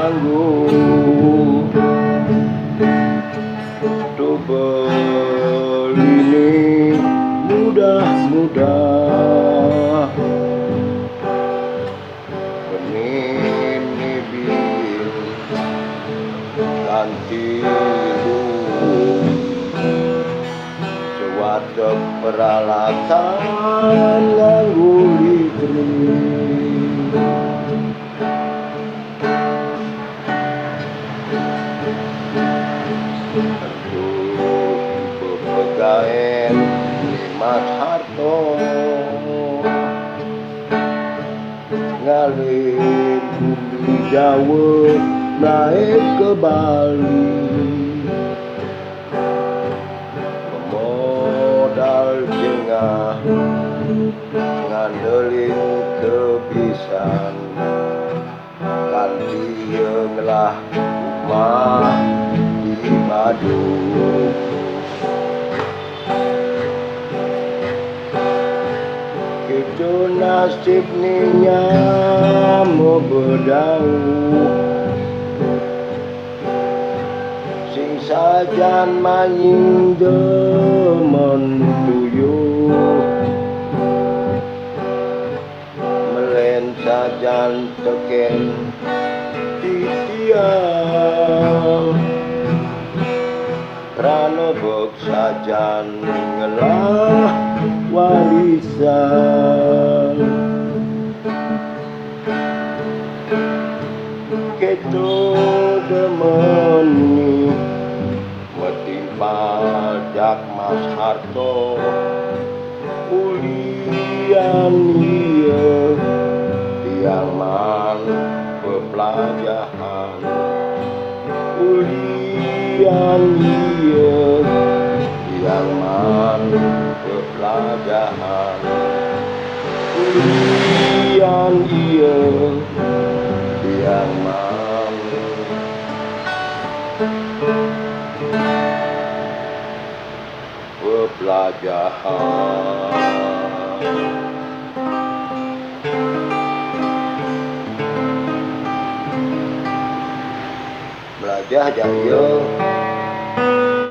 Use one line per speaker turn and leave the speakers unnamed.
nganggo double ini mudah-mudah penini bil ganti suatu peralatan nganggo listrik gaen Mas Harto ngalir bumi Jawa naik ke Bali modal jengah ngandelin kebisan kan dieng lah rumah di Badung itu nasib ninya mau berdau sing sajan manying demen tuyuh melen sajan teken titiang rano bek sajan ngelah warisan keto demeni metimpal jak Mas Harto ulian ieu tiang man pepelajahan ulian ieu tiang man pelajaran ulian ieu tiang man pelajaran belajar aja ieu